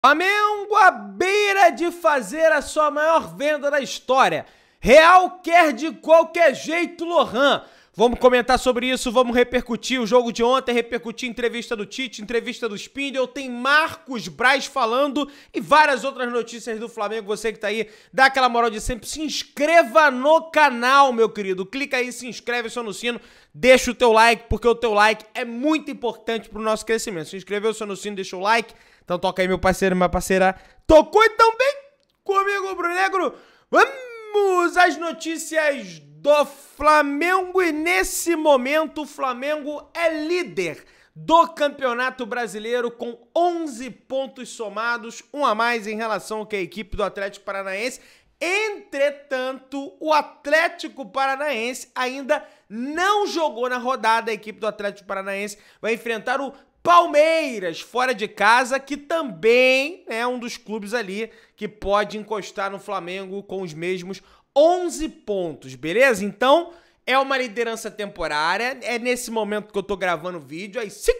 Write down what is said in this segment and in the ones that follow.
Flamengo à beira de fazer a sua maior venda da história. Real quer de qualquer jeito Lohan. Vamos comentar sobre isso, vamos repercutir o jogo de ontem, repercutir a entrevista do Tite, entrevista do Spindle, tem Marcos Braz falando e várias outras notícias do Flamengo. Você que tá aí, dá aquela moral de sempre, se inscreva no canal, meu querido. Clica aí, se inscreve, aciona o sino, deixa o teu like, porque o teu like é muito importante pro nosso crescimento. Se inscreveu, aciona o sino, deixa o like. Então toca aí, meu parceiro, minha parceira. Tocou então bem comigo, Bruno Negro. Vamos às notícias do Flamengo. E nesse momento o Flamengo é líder do Campeonato Brasileiro com 11 pontos somados, um a mais em relação ao que a equipe do Atlético Paranaense. Entretanto, o Atlético Paranaense ainda não jogou na rodada. A equipe do Atlético Paranaense vai enfrentar o Palmeiras, fora de casa, que também é um dos clubes ali que pode encostar no Flamengo com os mesmos 11 pontos, beleza? Então, é uma liderança temporária, é nesse momento que eu tô gravando o vídeo, às 5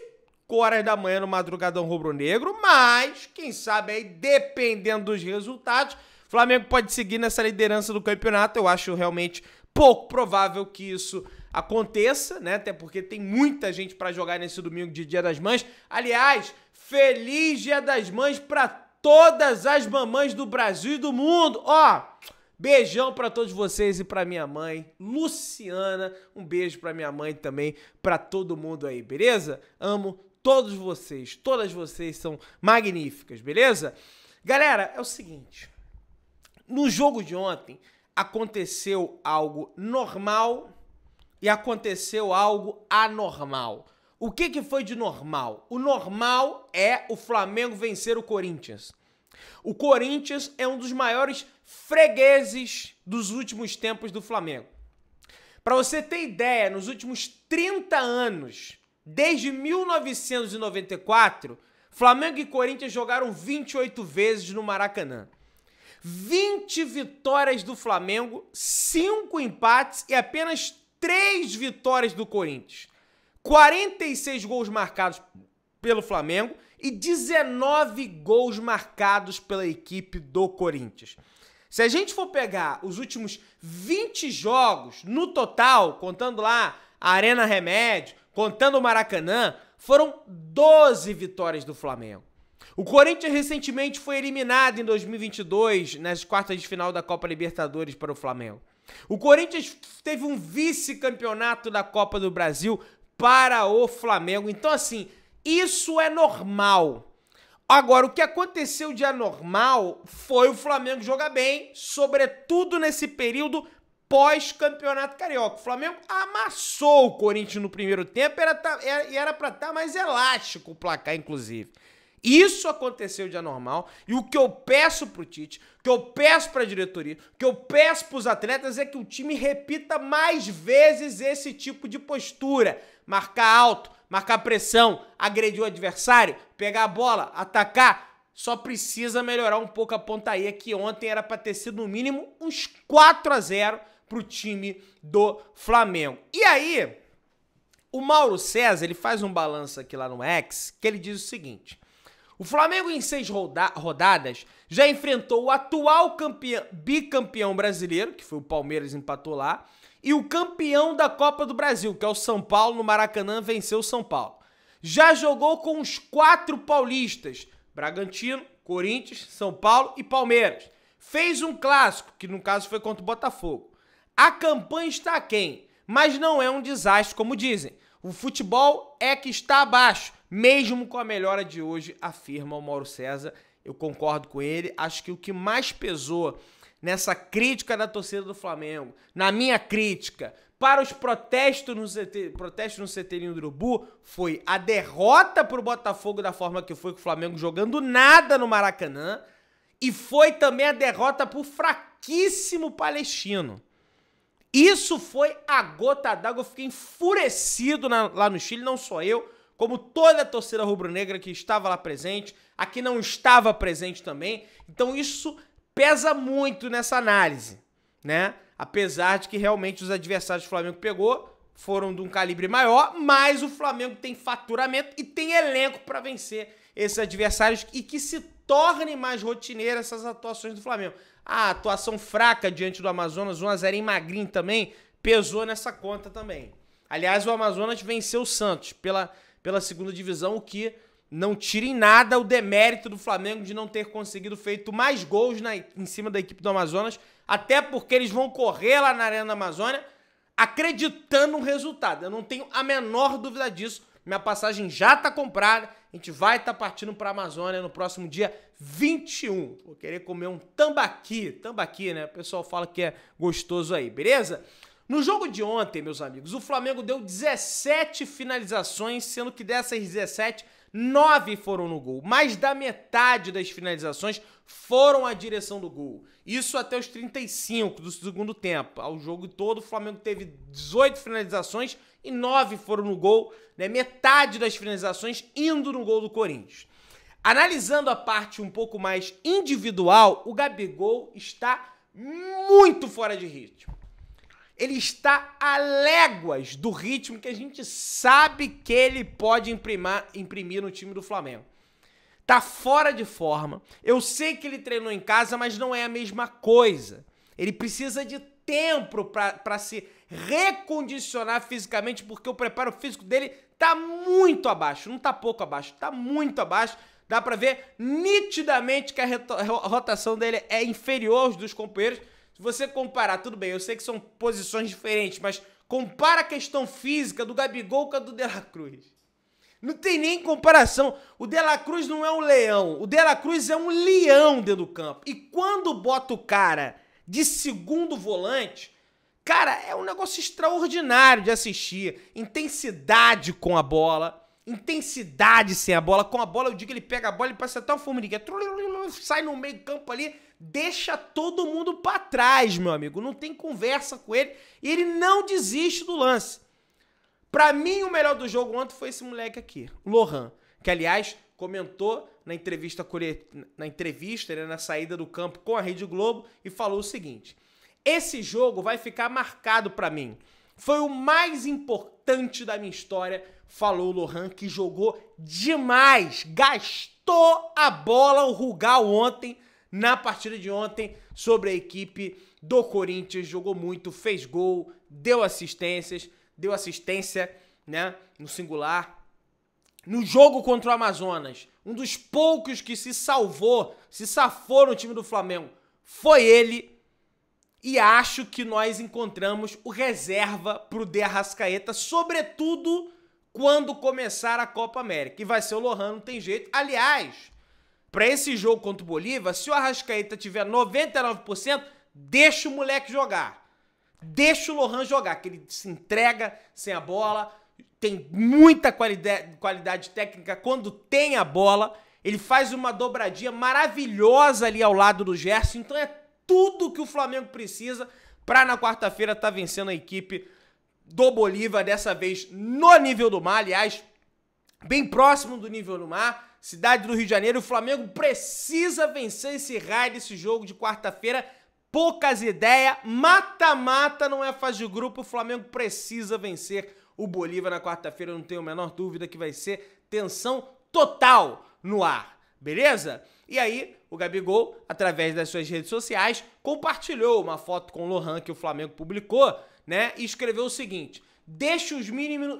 horas da manhã no Madrugadão Rubro-Negro, mas, quem sabe aí, dependendo dos resultados, o Flamengo pode seguir nessa liderança do campeonato. Eu acho realmente pouco provável que isso aconteça, né? Até porque tem muita gente pra jogar nesse domingo de Dia das Mães. Aliás, feliz Dia das Mães pra todas as mamães do Brasil e do mundo. Ó, beijão pra todos vocês e pra minha mãe, Luciana. Um beijo pra minha mãe também, pra todo mundo aí, beleza? Amo todos vocês, todas vocês são magníficas, beleza? Galera, é o seguinte, no jogo de ontem aconteceu algo normal e aconteceu algo anormal. O que foi de normal? O normal é o Flamengo vencer o Corinthians. O Corinthians é um dos maiores fregueses dos últimos tempos do Flamengo. Para você ter ideia, nos últimos 30 anos, desde 1994, Flamengo e Corinthians jogaram 28 vezes no Maracanã. 20 vitórias do Flamengo, 5 empates e apenas 3 vitórias do Corinthians. 46 gols marcados pelo Flamengo e 19 gols marcados pela equipe do Corinthians. Se a gente for pegar os últimos 20 jogos no total, contando lá a Arena Remédio, contando o Maracanã, foram 12 vitórias do Flamengo. O Corinthians recentemente foi eliminado em 2022 nas quartas de final da Copa Libertadores para o Flamengo. O Corinthians teve um vice-campeonato da Copa do Brasil para o Flamengo. Então, assim, isso é normal. Agora, o que aconteceu de anormal foi o Flamengo jogar bem, sobretudo nesse período pós-campeonato carioca. O Flamengo amassou o Corinthians no primeiro tempo e era para estar mais elástico o placar, inclusive. Isso aconteceu de anormal e o que eu peço pro Tite, o que eu peço pra diretoria, o que eu peço pros atletas é que o time repita mais vezes esse tipo de postura. Marcar alto, marcar pressão, agredir o adversário, pegar a bola, atacar. Só precisa melhorar um pouco a pontaria, que ontem era pra ter sido no mínimo uns 4-0 pro time do Flamengo. E aí, o Mauro César, ele faz um balanço aqui lá no X, que ele diz o seguinte: o Flamengo em 6 rodadas já enfrentou o atual bicampeão brasileiro, que foi o Palmeiras, empatou lá, e o campeão da Copa do Brasil, que é o São Paulo, no Maracanã, venceu o São Paulo. Já jogou com os 4 paulistas, Bragantino, Corinthians, São Paulo e Palmeiras. Fez um clássico, que no caso foi contra o Botafogo. A campanha está aquém, mas não é um desastre, como dizem. O futebol é que está abaixo, mesmo com a melhora de hoje, afirma o Mauro César. Eu concordo com ele. Acho que o que mais pesou nessa crítica da torcida do Flamengo, na minha crítica, para os protestos no CT do Urubu, foi a derrota para o Botafogo da forma que foi, com o Flamengo jogando nada no Maracanã, e foi também a derrota para o fraquíssimo Palestino. Isso foi a gota d'água. Eu fiquei enfurecido lá no Chile, não só eu, como toda a torcida rubro-negra que estava lá presente, a que não estava presente também. Então isso pesa muito nessa análise, né? Apesar de que realmente os adversários que o Flamengo pegou foram de um calibre maior, mas o Flamengo tem faturamento e tem elenco para vencer esses adversários e que se torne mais rotineira essas atuações do Flamengo. A atuação fraca diante do Amazonas, 1-0 em Magrinho também, pesou nessa conta também. Aliás, o Amazonas venceu o Santos pela segunda divisão, o que não tira em nada o demérito do Flamengo de não ter conseguido feito mais gols em cima da equipe do Amazonas, até porque eles vão correr lá na Arena da Amazônia acreditando no resultado. Eu não tenho a menor dúvida disso. Minha passagem já está comprada. A gente vai estar partindo para a Amazônia no próximo dia 21. Vou querer comer um tambaqui. Tambaqui, né? O pessoal fala que é gostoso aí, beleza? No jogo de ontem, meus amigos, o Flamengo deu 17 finalizações, sendo que dessas 17, 9 foram no gol. Mais da metade das finalizações foram à direção do gol. Isso até os 35 do segundo tempo. Ao jogo todo, o Flamengo teve 18 finalizações e 9 foram no gol, né? Metade das finalizações indo no gol do Corinthians. Analisando a parte um pouco mais individual, o Gabigol está muito fora de ritmo. Ele está a léguas do ritmo que a gente sabe que ele pode imprimir no time do Flamengo. Tá fora de forma. Eu sei que ele treinou em casa, mas não é a mesma coisa. Ele precisa de tempo para se recondicionar fisicamente, porque o preparo físico dele tá muito abaixo. Não tá pouco abaixo, tá muito abaixo. Dá para ver nitidamente que a rotação dele é inferior aos dos companheiros. Se você comparar, tudo bem, eu sei que são posições diferentes, mas compara a questão física do Gabigol com a do De La Cruz. Não tem nem comparação. O De La Cruz não é um leão, o De La Cruz é um leão dentro do campo. E quando bota o cara de segundo volante, cara, é um negócio extraordinário de assistir. Intensidade com a bola, intensidade sem a bola. Com a bola, eu digo que ele pega a bola e passa até uma formiguinha, sai no meio do campo ali, deixa todo mundo pra trás, meu amigo. Não tem conversa com ele e ele não desiste do lance. Pra mim, o melhor do jogo ontem foi esse moleque aqui, o Lohan, que, aliás, comentou na entrevista, né, na saída do campo com a Rede Globo e falou o seguinte: esse jogo vai ficar marcado pra mim. Foi o mais importante da minha história, falou o Lohan, que jogou demais, gastou a bola, o Rugal ontem, na partida de ontem, sobre a equipe do Corinthians, jogou muito, fez gol, deu assistência, né, no singular. No jogo contra o Amazonas, um dos poucos que se safou no time do Flamengo, foi ele. E acho que nós encontramos o reserva pro De Arrascaeta, sobretudo quando começar a Copa América. E vai ser o Lohan, não tem jeito. Aliás, para esse jogo contra o Bolívar, se o Arrascaeta tiver 99%, deixa o moleque jogar. Deixa o Lohan jogar, que ele se entrega sem a bola, tem muita qualidade técnica quando tem a bola, ele faz uma dobradinha maravilhosa ali ao lado do Gerson, então é tudo que o Flamengo precisa para na quarta-feira estar vencendo a equipe do Bolívar, dessa vez no nível do mar, aliás, bem próximo do nível do mar, cidade do Rio de Janeiro. O Flamengo precisa vencer esse raio desse jogo de quarta-feira. Poucas ideias, mata-mata, não é fase de grupo, o Flamengo precisa vencer o Bolívar na quarta-feira, eu não tenho a menor dúvida que vai ser tensão total no ar, beleza? E aí, o Gabigol, através das suas redes sociais, compartilhou uma foto com o Lohan que o Flamengo publicou, né, e escreveu o seguinte: deixa os meninos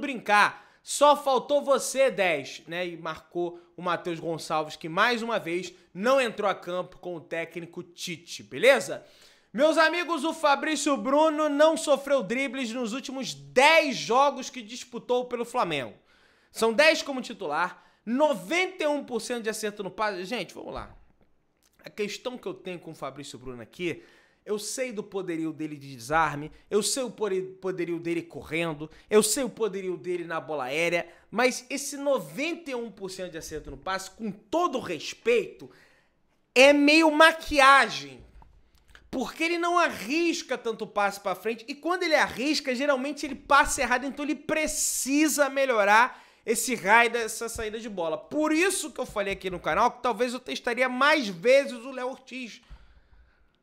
brincar, só faltou você, 10, né? E marcou o Matheus Gonçalves, que mais uma vez não entrou a campo com o técnico Tite, beleza? Meus amigos, o Fabrício Bruno não sofreu dribles nos últimos 10 jogos que disputou pelo Flamengo. São 10 como titular, 91% de acerto no passe. Gente, vamos lá. A questão que eu tenho com o Fabrício Bruno aqui, eu sei do poderio dele de desarme, eu sei o poderio dele correndo, eu sei o poderio dele na bola aérea, mas esse 91% de acerto no passe, com todo respeito, é meio maquiagem. Porque ele não arrisca tanto passe pra frente, e quando ele arrisca, geralmente ele passa errado, então ele precisa melhorar esse raio dessa saída de bola. Por isso que eu falei aqui no canal que talvez eu testaria mais vezes o Léo Ortiz.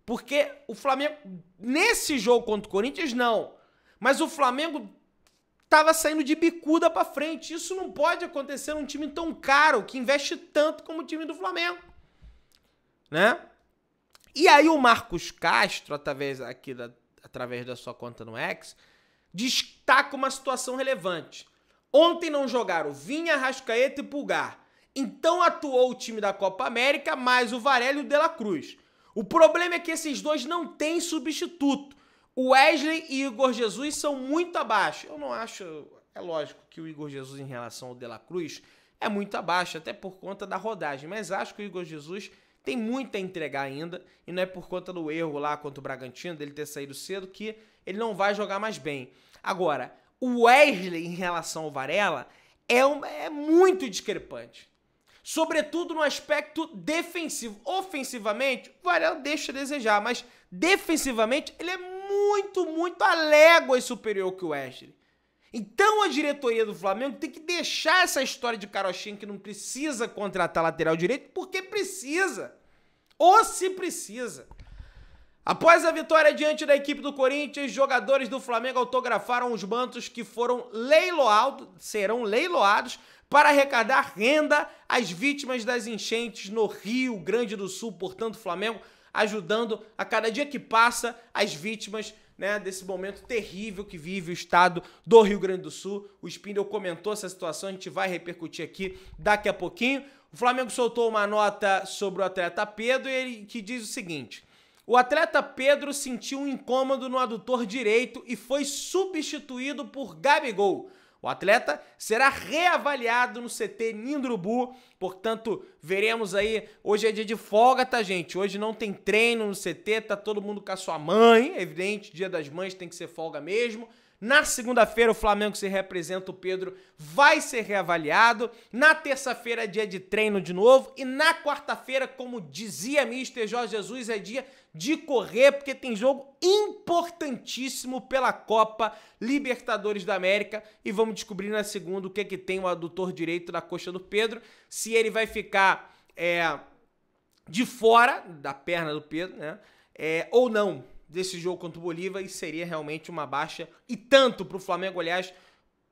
Porque o Flamengo, nesse jogo contra o Corinthians, não. Mas o Flamengo tava saindo de bicuda pra frente. Isso não pode acontecer num time tão caro, que investe tanto como o time do Flamengo, né? E aí o Marcos Castro, através da sua conta no X, destaca uma situação relevante. Ontem não jogaram Vinha, Arrascaeta e Pulgar. Então atuou o time da Copa América, mais o Varela e o De La Cruz. O problema é que esses dois não têm substituto. O Wesley e o Igor Jesus são muito abaixo. Eu não acho... É lógico que o Igor Jesus em relação ao De La Cruz é muito abaixo, até por conta da rodagem. Mas acho que o Igor Jesus tem muito a entregar ainda. E não é por conta do erro lá contra o Bragantino, dele ter saído cedo, que ele não vai jogar mais bem. Agora, o Wesley em relação ao Varela é muito discrepante. Sobretudo no aspecto defensivo. Ofensivamente, o Varela deixa a desejar, mas defensivamente ele é muito, muito a léguas superior que o Wesley. Então a diretoria do Flamengo tem que deixar essa história de carochinha que não precisa contratar lateral direito, porque precisa. Ou se precisa. Após a vitória diante da equipe do Corinthians, jogadores do Flamengo autografaram os mantos que serão leiloados para arrecadar renda às vítimas das enchentes no Rio Grande do Sul. Portanto, o Flamengo ajudando a cada dia que passa as vítimas, né, desse momento terrível que vive o estado do Rio Grande do Sul. O Spindle comentou essa situação, a gente vai repercutir aqui daqui a pouquinho. O Flamengo soltou uma nota sobre o atleta Pedro e ele que diz o seguinte: o atleta Pedro sentiu um incômodo no adutor direito e foi substituído por Gabigol. O atleta será reavaliado no CT Nindrubu, portanto, veremos aí, hoje é dia de folga, tá, gente? Hoje não tem treino no CT, tá todo mundo com a sua mãe, evidente, dia das mães tem que ser folga mesmo. Na segunda-feira, o Flamengo se representa, o Pedro vai ser reavaliado. Na terça-feira é dia de treino de novo. E na quarta-feira, como dizia Mister Jorge Jesus, é dia de correr, porque tem jogo importantíssimo pela Copa Libertadores da América. E vamos descobrir na segunda o que tem o adutor direito da coxa do Pedro. Se ele vai ficar de fora da perna do Pedro, né? Ou não, desse jogo contra o Bolívar, e seria realmente uma baixa, e tanto pro Flamengo. Aliás,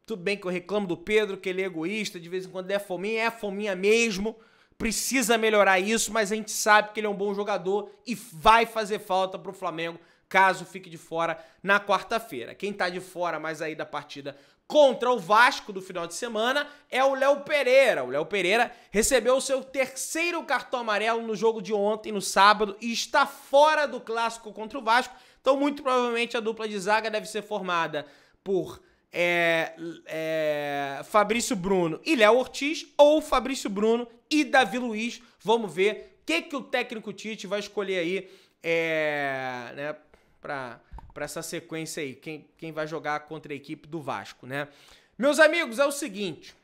tudo bem que eu reclamo do Pedro, que ele é egoísta, de vez em quando é fominha mesmo, precisa melhorar isso, mas a gente sabe que ele é um bom jogador e vai fazer falta pro Flamengo caso fique de fora na quarta-feira. Quem tá de fora mais aí da partida contra o Vasco do final de semana é o Léo Pereira. O Léo Pereira recebeu o seu terceiro cartão amarelo no jogo de ontem, no sábado, e está fora do clássico contra o Vasco. Então, muito provavelmente, a dupla de zaga deve ser formada por Fabrício Bruno e Léo Ortiz, ou Fabrício Bruno e Davi Luiz. Vamos ver o que o técnico Tite vai escolher aí, né, para essa sequência aí, quem vai jogar contra a equipe do Vasco, né? Meus amigos, é o seguinte,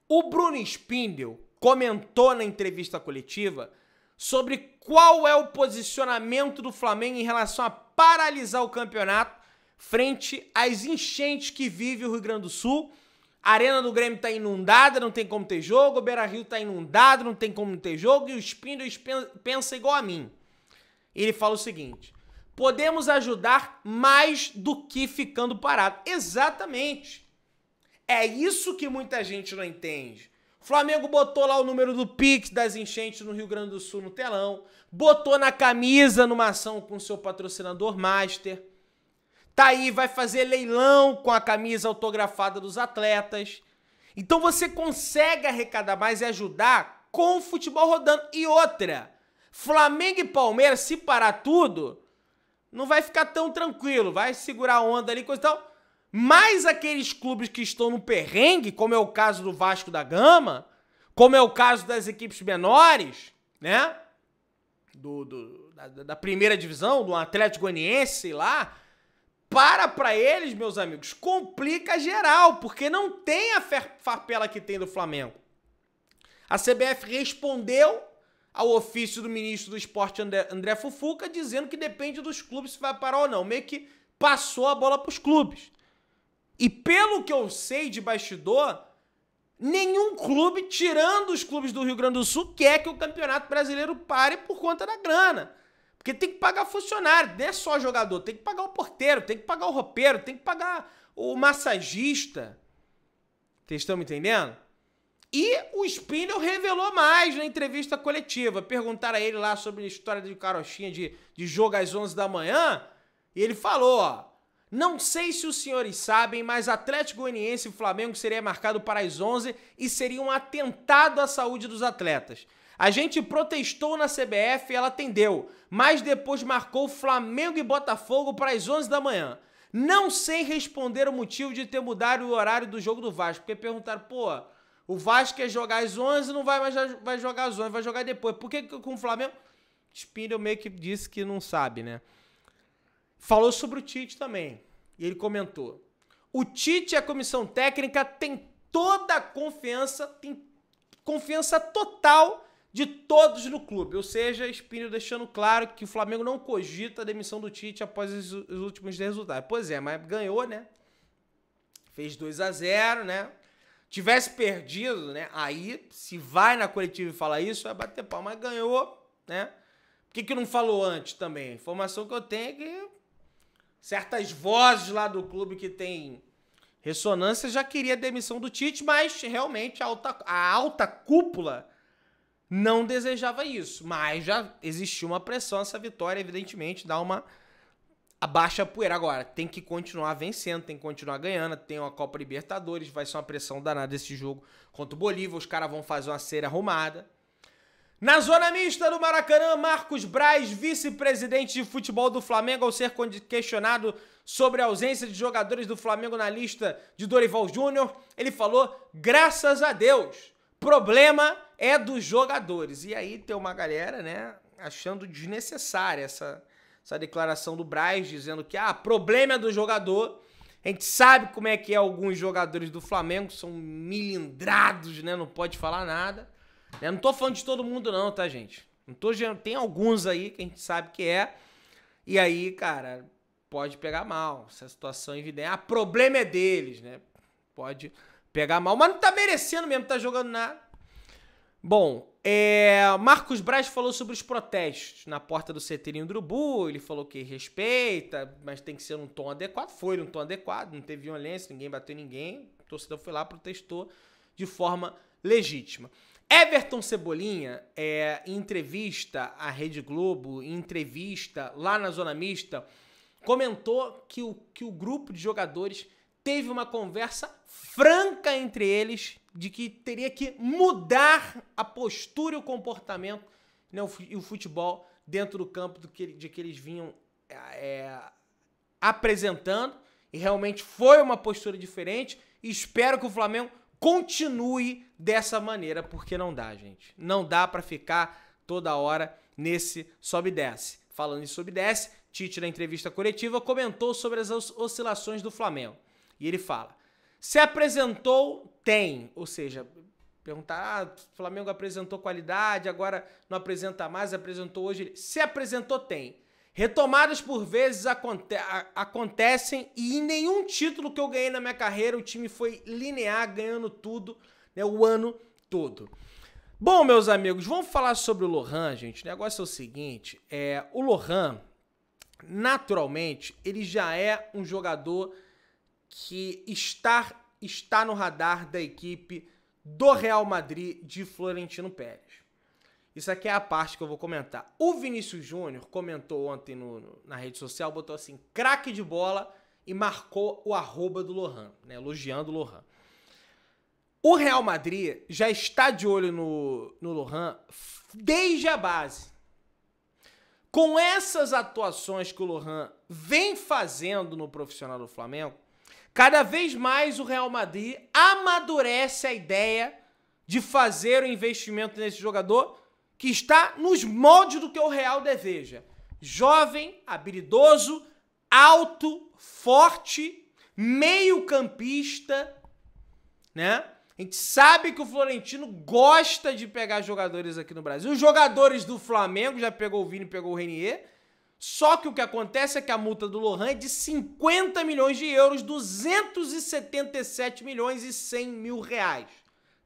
o Bruno Spindel comentou na entrevista coletiva sobre qual é o posicionamento do Flamengo em relação a paralisar o campeonato frente às enchentes que vive o Rio Grande do Sul. A Arena do Grêmio tá inundada, não tem como ter jogo, o Beira-Rio tá inundado, não tem como ter jogo, e o Spindel pensa igual a mim. Ele fala o seguinte: podemos ajudar mais do que ficando parado. Exatamente. É isso que muita gente não entende. O Flamengo botou lá o número do Pix das enchentes no Rio Grande do Sul no telão, botou na camisa numa ação com seu patrocinador Master. Tá aí, vai fazer leilão com a camisa autografada dos atletas. Então você consegue arrecadar mais e ajudar com o futebol rodando. E outra, Flamengo e Palmeiras, se parar tudo, não vai ficar tão tranquilo, vai segurar a onda ali, coisa e tal. Mas aqueles clubes que estão no perrengue, como é o caso do Vasco da Gama, como é o caso das equipes menores, né? Da primeira divisão, do Atlético Goianiense, sei lá. Para eles, meus amigos, complica geral, porque não tem a farpela que tem do Flamengo. A CBF respondeu ao ofício do ministro do Esporte, André Fufuca, dizendo que depende dos clubes se vai parar ou não. Meio que passou a bola para os clubes. E pelo que eu sei de bastidor, nenhum clube, tirando os clubes do Rio Grande do Sul, quer que o Campeonato Brasileiro pare por conta da grana. Porque tem que pagar funcionário, não é só jogador, tem que pagar o porteiro, tem que pagar o roupeiro, tem que pagar o massagista. Vocês estão me entendendo? E o Spindle revelou mais na entrevista coletiva. Perguntaram a ele lá sobre a história de carochinha de jogo às 11 da manhã. E ele falou, ó. Não sei se os senhores sabem, mas Atlético Goianiense e Flamengo seria marcado para as 11 e seria um atentado à saúde dos atletas. A gente protestou na CBF e ela atendeu, mas depois marcou Flamengo e Botafogo para as 11 da manhã. Não sei responder o motivo de ter mudado o horário do jogo do Vasco, porque perguntaram, pô, o Vasco quer jogar às 11, não vai mais vai jogar às 11, vai jogar depois. Por que com o Flamengo? Spindle meio que disse que não sabe, né? Falou sobre o Tite também, e ele comentou. O Tite e a comissão técnica têm toda a confiança, tem confiança total de todos no clube. Ou seja, Spindle deixando claro que o Flamengo não cogita a demissão do Tite após os últimos resultados. Pois é, mas ganhou, né? Fez 2-0, né? Tivesse perdido, né? Aí, se vai na coletiva e fala isso, vai bater pau. Mas ganhou, né? Por que não falou antes também? A informação que eu tenho é que certas vozes lá do clube que tem ressonância já queria a demissão do Tite, mas realmente a alta cúpula não desejava isso. Mas já existiu uma pressão, essa vitória evidentemente dá uma abaixa a poeira. Agora, tem que continuar vencendo, tem que continuar ganhando, tem uma Copa Libertadores, vai ser uma pressão danada esse jogo contra o Bolívar, os caras vão fazer uma cera arrumada. Na zona mista do Maracanã, Marcos Braz, vice-presidente de futebol do Flamengo, ao ser questionado sobre a ausência de jogadores do Flamengo na lista de Dorival Júnior, ele falou, graças a Deus, problema é dos jogadores. E aí tem uma galera, né, achando desnecessária essa declaração do Braz, dizendo que, problema é do jogador. A gente sabe como é que é alguns jogadores do Flamengo, são milindrados, né, não pode falar nada. Eu não tô falando de todo mundo não, tá, gente? Tem alguns aí que a gente sabe que é. E aí, cara, pode pegar mal. Essa situação é evidente. Problema é deles, né? Pode pegar mal. Mas não tá merecendo mesmo, tá jogando nada. Bom, Marcos Braz falou sobre os protestos na porta do CT do Urubu. Ele falou que respeita, mas tem que ser num tom adequado. Foi num tom adequado, não teve violência, ninguém bateu em ninguém. O torcedor foi lá, protestou de forma legítima. Everton Cebolinha, em entrevista à Rede Globo, em entrevista lá na Zona Mista, comentou que o grupo de jogadores teve uma conversa franca entre eles de que teria que mudar a postura e o comportamento, né, e o futebol dentro do campo de que eles vinham apresentando. E realmente foi uma postura diferente. E espero que o Flamengo continue dessa maneira, porque não dá, gente. Não dá pra ficar toda hora nesse sobe e desce. Falando em sobe e desce, Tite, na entrevista coletiva, comentou sobre as oscilações do Flamengo. E ele fala, se apresentou, tem. Ou seja, perguntar, o Flamengo apresentou qualidade, agora não apresenta mais, apresentou hoje. Se apresentou, tem. Retomadas por vezes acontecem e em nenhum título que eu ganhei na minha carreira o time foi linear, ganhando tudo, né, o ano todo. Bom, meus amigos, vamos falar sobre o Lohan, gente. O negócio é o seguinte, o Lohan, naturalmente, ele já é um jogador que está no radar da equipe do Real Madrid de Florentino Pérez. Isso aqui é a parte que eu vou comentar. O Vinícius Júnior comentou ontem na rede social, botou assim, craque de bola e marcou o arroba do Lohan, né, elogiando o Lohan. O Real Madrid já está de olho no Lohan desde a base. Com essas atuações que o Lohan vem fazendo no profissional do Flamengo, cada vez mais o Real Madrid amadurece a ideia de fazer o investimento nesse jogador que está nos moldes do que o Real deseja. Jovem, habilidoso, alto, forte, meio-campista, né? A gente sabe que o Florentino gosta de pegar jogadores aqui no Brasil. Os jogadores do Flamengo, já pegou o Vini, pegou o Renier. Só que o que acontece é que a multa do Lohan é de 50 milhões de euros, 277 milhões e 100 mil reais.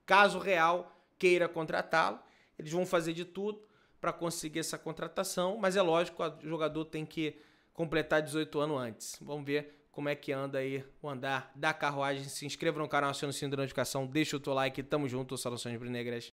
Caso o Real queira contratá-lo, eles vão fazer de tudo para conseguir essa contratação, mas é lógico, o jogador tem que completar 18 anos antes. Vamos ver como é que anda aí o andar da carruagem. Se inscreva no canal, acione o sininho da notificação, deixa o teu like, tamo junto, saudações rubro-negras.